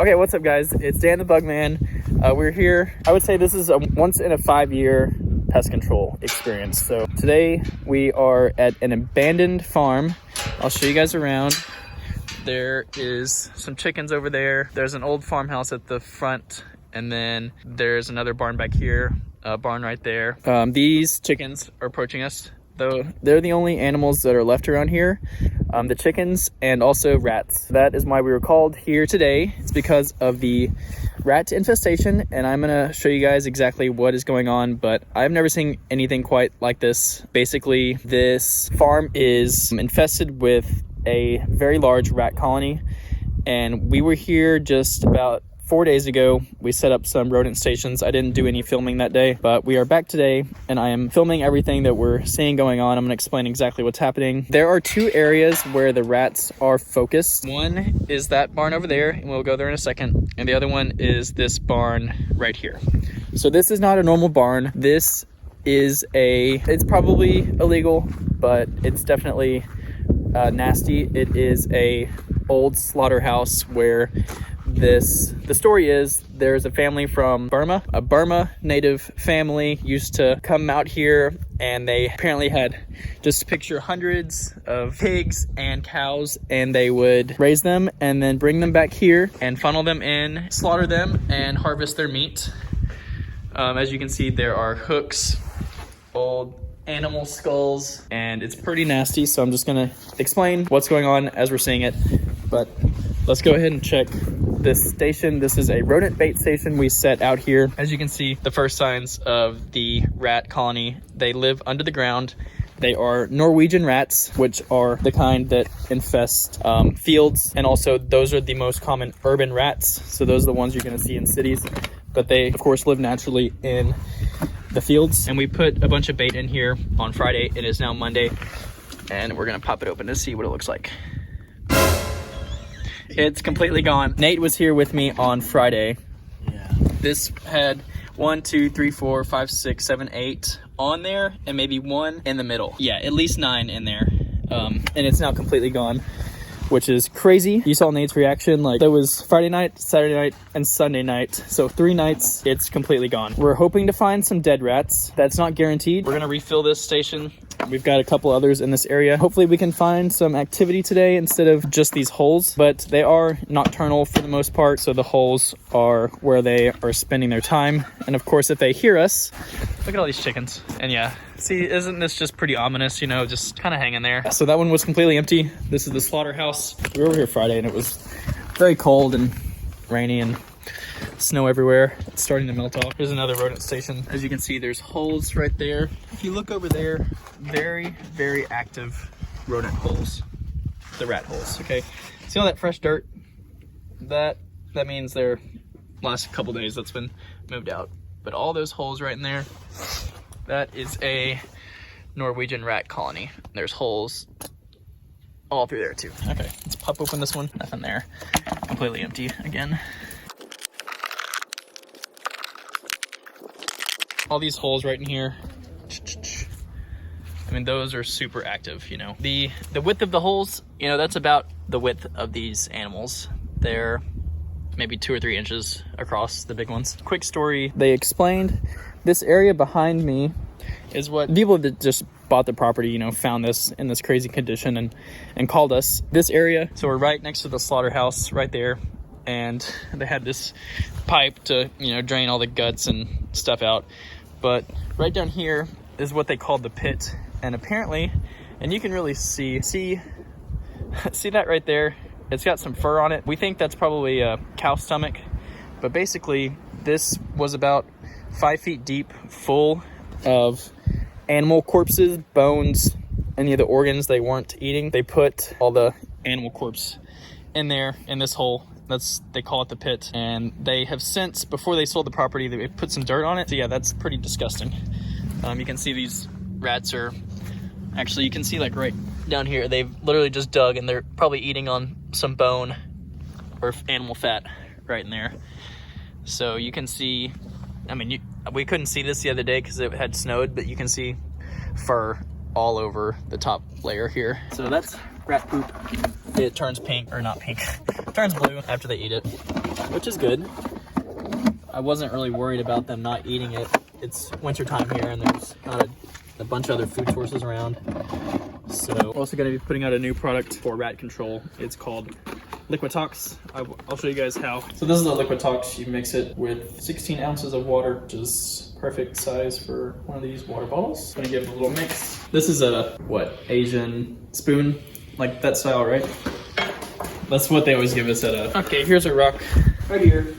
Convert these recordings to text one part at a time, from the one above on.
Okay, what's up guys? It's Dan the Bugman. We're here. I would say this is a once in a 5-year pest control experience. So today we are at an abandoned farm. I'll show you guys around. There is some chickens over there. There's an old farmhouse at the front, and then there's another barn back here, a barn right there. These chickens are approaching us, though they're the only animals that are left around here. The chickens and also rats. That is why we were called here today. It's because of the rat infestation, and I'm gonna show you guys exactly what is going on, but I've never seen anything quite like this. Basically, this farm is infested with a very large rat colony, and we were here just about 4 days ago. We set up some rodent stations. I didn't do any filming that day, but we are back today and I am filming everything that we're seeing going on. I'm gonna explain exactly what's happening. There are two areas where the rats are focused. One is that barn over there, and we'll go there in a second. And the other one is this barn right here. So this is not a normal barn. This is it's probably illegal, but it's definitely nasty. It is a old slaughterhouse where the story is there's a family from Burma, a Burma native family used to come out here, and they apparently had, just picture, hundreds of pigs and cows, and they would raise them and then bring them back here and funnel them in, slaughter them, and harvest their meat. As you can see, there are hooks, old animal skulls, and it's pretty nasty. So I'm just gonna explain what's going on as we're seeing it, but let's go ahead and check this station. This is a rodent bait station we set out here. As you can see, the first signs of the rat colony, they live under the ground. They are Norwegian rats, which are the kind that infest fields, and also those are the most common urban rats. So those are the ones you're gonna see in cities, but they of course live naturally in the fields. And we put a bunch of bait in here on Friday. It is now Monday, and we're gonna pop it open to see what it looks like. It's completely gone. Nate was here with me on Friday. Yeah. This had 1, 2, 3, 4, 5, 6, 7, 8 on there, and maybe 1 in the middle. Yeah, at least 9 in there. And it's now completely gone, which is crazy. You saw Nate's reaction. Like, there was Friday night, Saturday night, and Sunday night. So 3 nights, it's completely gone. We're hoping to find some dead rats. That's not guaranteed. We're gonna refill this station. We've got a couple others in this area. Hopefully we can find some activity today instead of just these holes, but they are nocturnal for the most part. So the holes are where they are spending their time. And of course, if they hear us, look at all these chickens. And yeah, see, isn't this just pretty ominous, you know, just kind of hanging there. So that one was completely empty. This is the slaughterhouse. We were over here Friday and it was very cold and rainy and snow everywhere. It's starting to melt off. Here's another rodent station. As you can see, there's holes right there. If you look over there, very, very active rodent holes. The rat holes, okay? See all that fresh dirt? That means they're last couple days that's been moved out. But all those holes right in there, that is a Norwegian rat colony. There's holes all through there too. Okay, let's pop open this one. Nothing there. Completely empty again. All these holes right in here, I mean, those are super active, you know. The width of the holes, you know, that's about the width of these animals. They're maybe 2 or 3 inches across, the big ones. Quick story, they explained this area behind me is what people that just bought the property, you know, found this in this crazy condition and called us. This area, so we're right next to the slaughterhouse right there, and they had this pipe to, you know, drain all the guts and stuff out. But right down here is what they called the pit. And apparently, and you can really see that right there, it's got some fur on it. We think that's probably a cow stomach, but basically this was about 5 feet deep, full of animal corpses, bones, any of the organs they weren't eating. They put all the animal corpse in there, in this hole. They call it the pit, and they have since, before they sold the property, they put some dirt on it. So yeah, that's pretty disgusting. You can see these rats are, actually you can see like right down here, they've literally just dug and they're probably eating on some bone or animal fat right in there. So you can see, I mean, we couldn't see this the other day because it had snowed, but you can see fur all over the top layer here. So that's rat poop. It turns pink, or not pink, it turns blue after they eat it. which is good. I wasn't really worried about them not eating it. It's winter time here and there's not a bunch of other food sources around. So we're also going to be putting out a new product for rat control. It's called Liquitox. I'll show you guys how. So this is a Liquitox. You mix it with 16 ounces of water, which is perfect size for one of these water bottles. I'm gonna give it a little mix. This is a, Asian spoon? Like that style, right? That's what they always give us at a... Okay, here's a rock right here.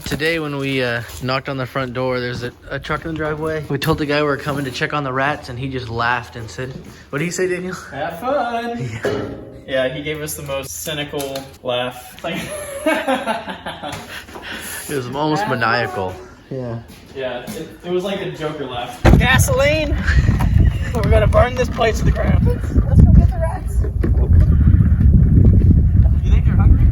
Today when we knocked on the front door, there's a truck in the driveway. We told the guy we were coming to check on the rats and he just laughed and said, what do you say, Daniel? Have fun! Yeah, he gave us the most cynical laugh. Like it was almost maniacal. Yeah. Yeah, it was like a Joker laugh. Gasoline! We're gonna burn this place to the ground. Let's go get the rats. You think you're hungry?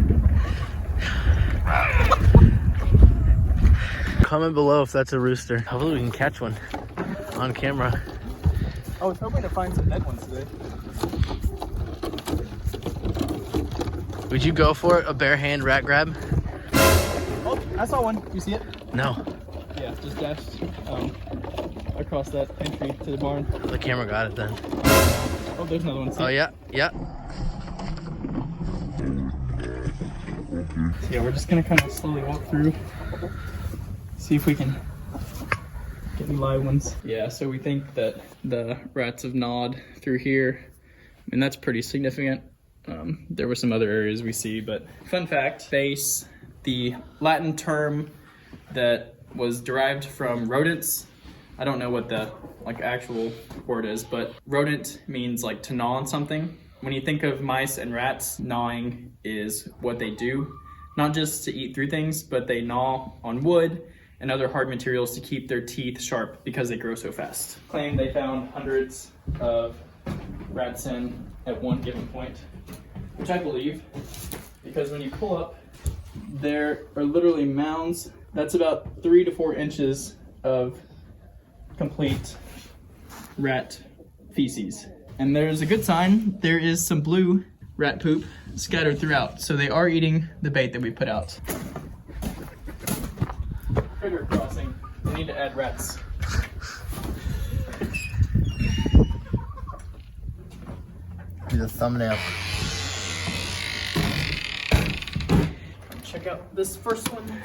Comment below if that's a rooster. Hopefully we can catch one on camera. I was hoping to find some dead ones today. Would you go for it? A bare hand rat grab? Oh, I saw one. You see it? No. Yeah, just dashed across that entry to the barn. The camera got it then. Oh, there's another one. See? Oh yeah, yeah. So yeah, we're just gonna kind of slowly walk through. See if we can get any live ones. Yeah, so we think that the rats have gnawed through here, and that's pretty significant. There were some other areas we see, but fun fact, base, the Latin term that was derived from rodents. I don't know what the actual word is, but rodent means like to gnaw on something. When you think of mice and rats, gnawing is what they do, not just to eat through things, but they gnaw on wood and other hard materials to keep their teeth sharp because they grow so fast. Claim they found hundreds of rats in at one given point, which I believe, because when you pull up, there are literally mounds. That's about 3 to 4 inches of complete rat feces. And there's a good sign, there is some blue rat poop scattered throughout. So they are eating the bait that we put out. Critter crossing. We need to add rats. Do the thumbnail. Check out this first one.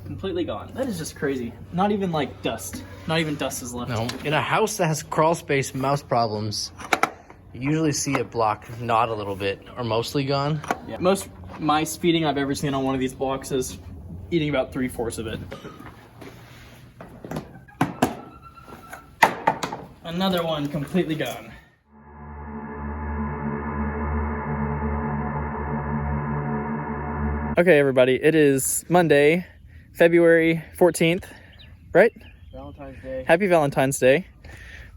Completely gone. That is just crazy. Not even like dust. Not even dust is left. No, in a house that has crawl space mouse problems, you usually see it block, not a little bit, or mostly gone. Yeah, most mice feeding I've ever seen on one of these blocks is eating about 3/4 of it. Another one completely gone. Okay, everybody, it is Monday, February 14th, right? Valentine's Day. Happy Valentine's Day.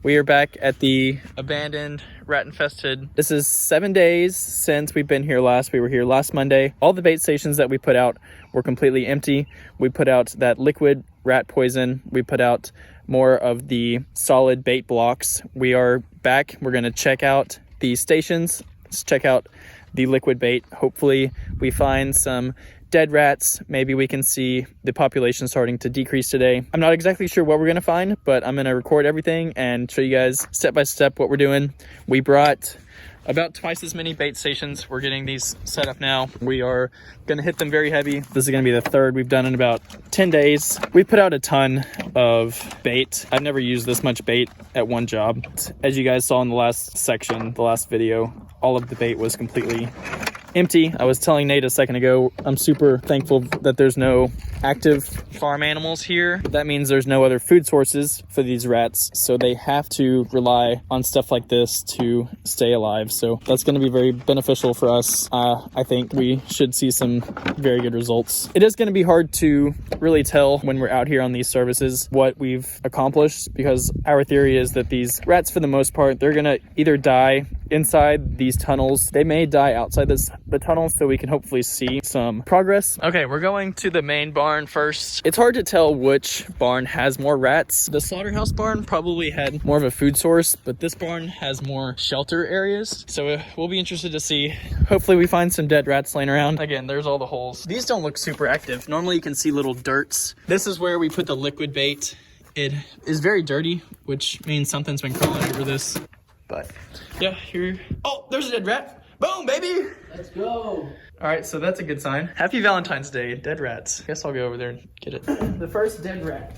We are back at the abandoned, rat-infested. This is 7 days since we've been here last. We were here last Monday. All the bait stations that we put out were completely empty. We put out that liquid rat poison. We put out more of the solid bait blocks. We are back. We're gonna check out the stations. Let's check out the liquid bait. Hopefully we find some dead rats. Maybe we can see the population starting to decrease today. I'm not exactly sure what we're gonna find, but I'm gonna record everything and show you guys step by step what we're doing. We brought about twice as many bait stations. We're getting these set up now. We are gonna hit them very heavy. This is gonna be the third we've done in about 10 days. We put out a ton of bait. I've never used this much bait at one job. As you guys saw in the last section, the last video, all of the bait was completely empty. I was telling Nate a second ago, I'm super thankful that there's no active farm animals here. That means there's no other food sources for these rats, so they have to rely on stuff like this to stay alive. So that's going to be very beneficial for us. I think we should see some very good results. It is going to be hard to really tell when we're out here on these services what we've accomplished, because our theory is that these rats, for the most part, they're going to either die inside these tunnels. They may die outside the tunnel, so we can hopefully see some progress. Okay, we're going to the main barn first. It's hard to tell which barn has more rats. The slaughterhouse barn probably had more of a food source, but this barn has more shelter areas. So we'll be interested to see. Hopefully we find some dead rats laying around. Again, there's all the holes. These don't look super active. Normally you can see little dirts. This is where we put the liquid bait. It is very dirty, which means something's been crawling over this. But yeah, here. Oh, there's a dead rat. Boom, baby. Let's go. All right, so that's a good sign. Happy Valentine's Day, dead rats. Guess I'll go over there and get it. The first dead rat.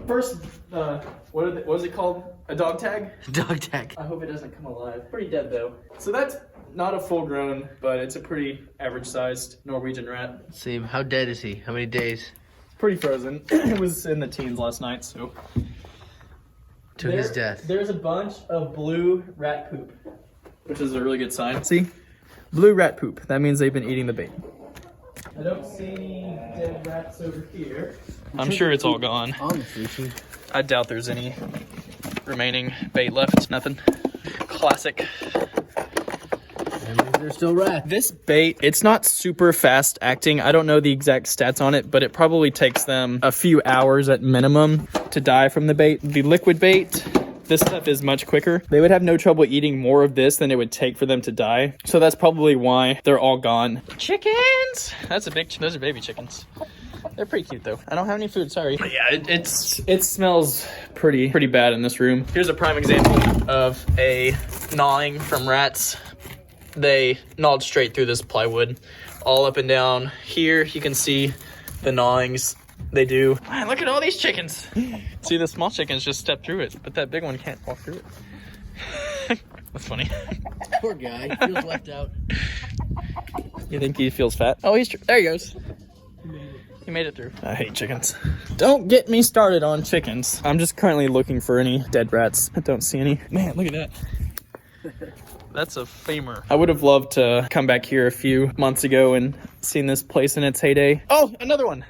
First, what was it called? A dog tag? Dog tag. I hope it doesn't come alive. Pretty dead though. So that's not a full grown, but it's a pretty average sized Norwegian rat. Let's see, how dead is he? How many days? Pretty frozen. It was in the teens last night, so. To his death. There's a bunch of blue rat poop, which is a really good sign. See? Blue rat poop. That means they've been eating the bait. I don't see any dead rats over here. I'm sure it's all gone. I doubt there's any remaining bait left. Nothing. Classic. There's still rats. This bait, it's not super fast acting. I don't know the exact stats on it, but it probably takes them a few hours at minimum to die from the bait. The liquid bait, this stuff is much quicker. They would have no trouble eating more of this than it would take for them to die. So that's probably why they're all gone. Chickens! Those are baby chickens. They're pretty cute though. I don't have any food, sorry. But yeah, it smells pretty bad in this room. Here's a prime example of a gnawing from rats. They gnawed straight through this plywood, all up and down. Here you can see the gnawings they do. Man, look at all these chickens. See, the small chickens just step through it, but that big one can't walk through it. That's funny. Poor guy, he feels left out. You think he feels fat? Oh, there he goes. He made it through. I hate chickens. Don't get me started on chickens. I'm just currently looking for any dead rats. I don't see any. Man, look at that. That's a femur. I would have loved to come back here a few months ago and seen this place in its heyday. Oh, another one.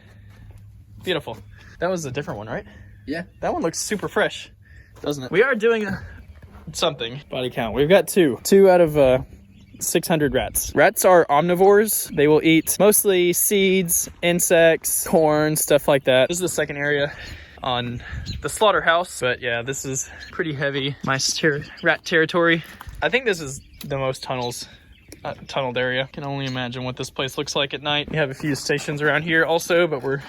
Beautiful. That was a different one, right? Yeah. That one looks super fresh, doesn't it? We are doing something. Body count. We've got two. 2 out of 600 rats. Rats are omnivores. They will eat mostly seeds, insects, corn, stuff like that. This is the second area on the slaughterhouse. But yeah, this is pretty heavy rat territory. I think this is the most tunneled area. Can only imagine what this place looks like at night. We have a few stations around here also, but we're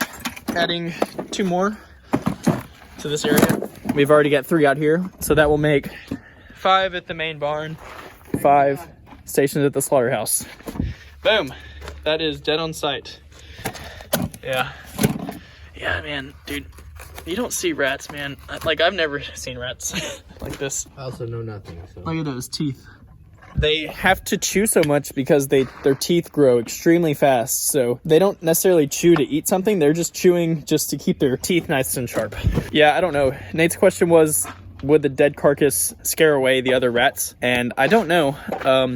adding 2 more to this area. We've already got 3 out here, so that will make 5 at the main barn, 5 stations at the slaughterhouse. Boom. That is dead on sight. Yeah. Yeah, man, dude. You don't see rats, man. Like, I've never seen rats like this. I also know nothing. So. Look at those teeth. They have to chew so much because their teeth grow extremely fast. So they don't necessarily chew to eat something. They're just chewing just to keep their teeth nice and sharp. Yeah, I don't know. Nate's question was, would the dead carcass scare away the other rats? And I don't know.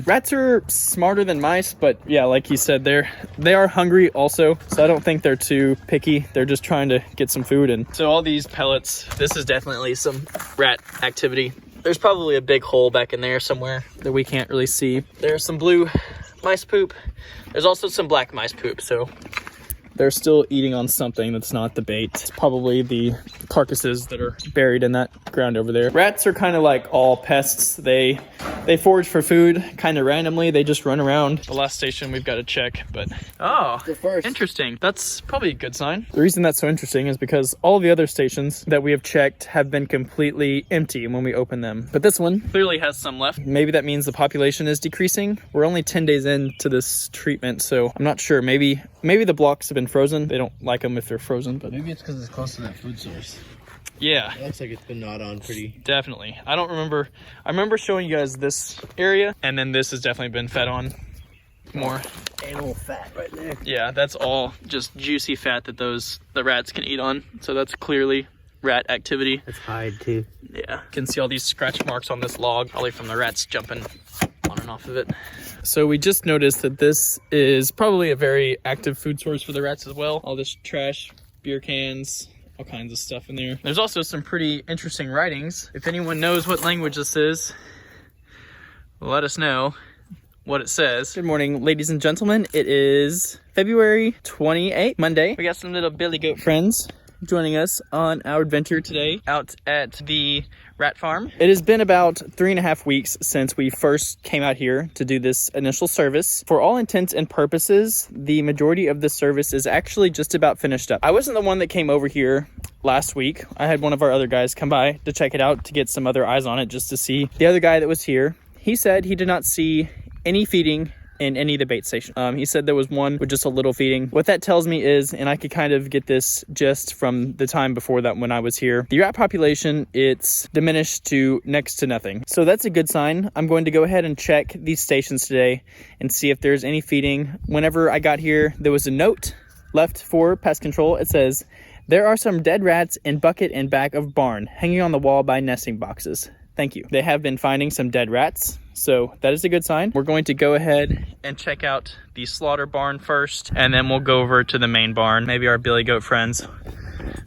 Rats are smarter than mice, but yeah, like you said, they are hungry also. So I don't think they're too picky. They're just trying to get some food. And so all these pellets, this is definitely some rat activity. There's probably a big hole back in there somewhere that we can't really see. There's some blue mice poop. There's also some black mice poop. So they're still eating on something that's not the bait. It's probably the carcasses that are buried in that ground over there. Rats are kind of like all pests. They forage for food kind of randomly. They just run around. The last station we've got to check, but oh, interesting. That's probably a good sign. The reason that's so interesting is because all the other stations that we have checked have been completely empty when we open them. But this one clearly has some left. Maybe that means the population is decreasing. We're only 10 days into this treatment, so I'm not sure. Maybe the blocks have been frozen. They don't like them if they're frozen, but maybe it's because it's close to that food source. Yeah, it looks like it's been gnawed on pretty. Definitely. I remember showing you guys this area, and then this has definitely been fed on more. Animal fat right there. Yeah, that's all just juicy fat that the rats can eat on. So that's clearly rat activity. It's hide too. Yeah, you can see all these scratch marks on this log, probably from the rats jumping on and off of it. So we just noticed that this is probably a very active food source for the rats as well. All this trash, beer cans, all kinds of stuff in there. There's also some pretty interesting writings. If anyone knows what language this is, let us know what it says. Good morning, ladies and gentlemen. It is February 28th, Monday. We got some little billy goat friends joining us on our adventure today out at the rat farm. It has been about 3.5 weeks since we first came out here to do this initial service. For all intents and purposes, the majority of the service is actually just about finished up. I wasn't the one that came over here last week. I had one of our other guys come by to check it out to get some other eyes on it, just to see. The other guy that was here, he said he did not see any feeding in any of the bait stations. He said there was one with just a little feeding. What that tells me is, and I could kind of get this just from the time before that when I was here, the rat population, it's diminished to next to nothing. So that's a good sign. I'm going to go ahead and check these stations today and see if there's any feeding. Whenever I got here, there was a note left for pest control. It says, "There are some dead rats in bucket and back of barn hanging on the wall by nesting boxes. Thank you." They have been finding some dead rats, so that is a good sign. We're going to go ahead and check out the slaughter barn first, and then we'll go over to the main barn. Maybe our billy goat friends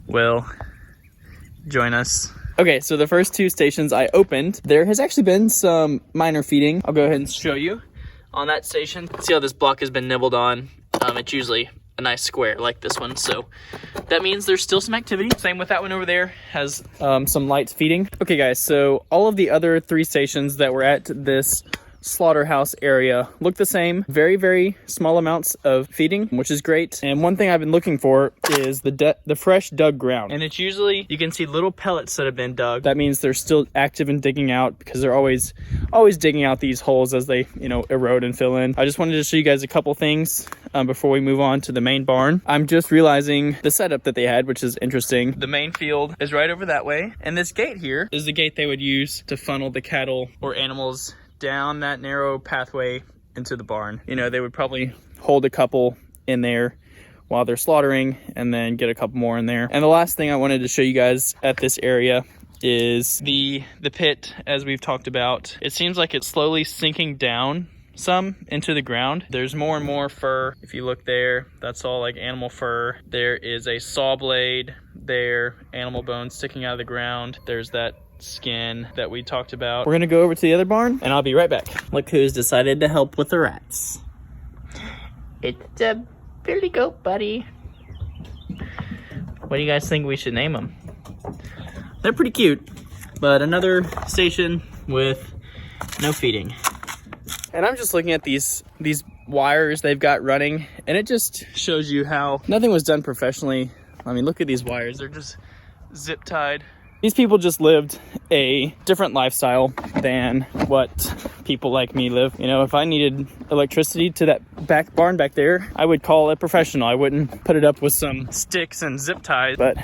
will join us. Okay, so the first two stations I opened, there has actually been some minor feeding. I'll go ahead and show you on that station. See how this block has been nibbled on? It's usually a nice square like this one, so that means there's still some activity. Same with that one over there, has some light feeding. Okay guys, so all of the other 3 stations that were at this slaughterhouse area look the same. Very, very small amounts of feeding, which is great. And one thing I've been looking for is the fresh dug ground. And it's usually, you can see little pellets that have been dug. That means they're still active and digging out, because they're always digging out these holes as they, erode and fill in. I just wanted to show you guys a couple things before we move on to the main barn. I'm just realizing the setup that they had, which is interesting. The main field is right over that way. And this gate here is the gate they would use to funnel the cattle or animals down that narrow pathway into the barn. They would probably hold a couple in there while they're slaughtering and then get a couple more in there. And the last thing I wanted to show you guys at this area is the pit, as we've talked about. It seems like it's slowly sinking down some into the ground. There's more and more fur. If you look there, that's all like animal fur. There is a saw blade there, animal bones sticking out of the ground. There's that skin that we talked about. We're gonna go over to the other barn and I'll be right back. Look who's decided to help with the rats. It's a billy goat buddy. What do you guys think we should name them? They're pretty cute, but another station with no feeding. And I'm just looking at these wires they've got running, and it just shows you how nothing was done professionally. I mean, look at these wires. They're just zip tied. These people just lived a different lifestyle than what people like me live. If I needed electricity to that back barn back there, I would call a professional. I wouldn't put it up with some sticks and zip ties, but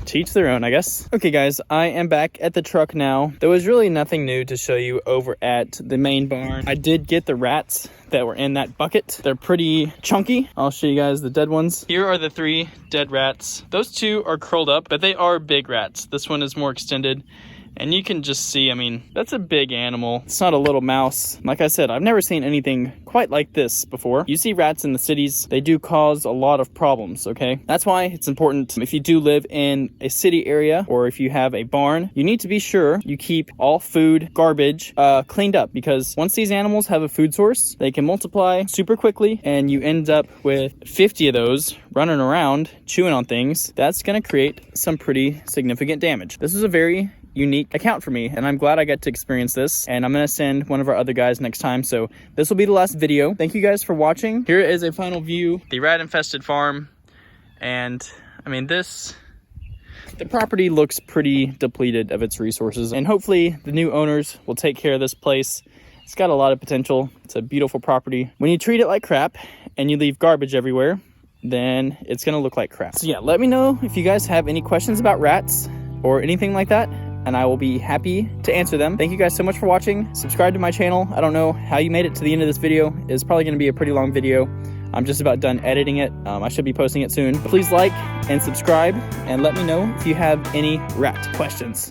to each their own, I guess. Okay guys, I am back at the truck now. There was really nothing new to show you over at the main barn. I did get the rats that were in that bucket. They're pretty chunky. I'll show you guys the dead ones. Here are the 3 dead rats. Those 2 are curled up, but they are big rats. This one is more extended. And you can just see, that's a big animal. It's not a little mouse. Like I said, I've never seen anything quite like this before. You see rats in the cities, they do cause a lot of problems, okay? That's why it's important, if you do live in a city area or if you have a barn, you need to be sure you keep all food, garbage, cleaned up, because once these animals have a food source, they can multiply super quickly and you end up with 50 of those running around, chewing on things. That's gonna create some pretty significant damage. This is a very unique account for me, and I'm glad I got to experience this, and I'm gonna send one of our other guys next time. So this will be the last video. Thank you guys for watching. Here is a final view, the rat infested farm. And the property looks pretty depleted of its resources, and hopefully the new owners will take care of this place. It's got a lot of potential. It's a beautiful property. When you treat it like crap and you leave garbage everywhere, then it's gonna look like crap. So yeah, let me know if you guys have any questions about rats or anything like that, and I will be happy to answer them. Thank you guys so much for watching. Subscribe to my channel. I don't know how you made it to the end of this video. It's probably gonna be a pretty long video. I'm just about done editing it. I should be posting it soon. Please like and subscribe, and let me know if you have any rat questions.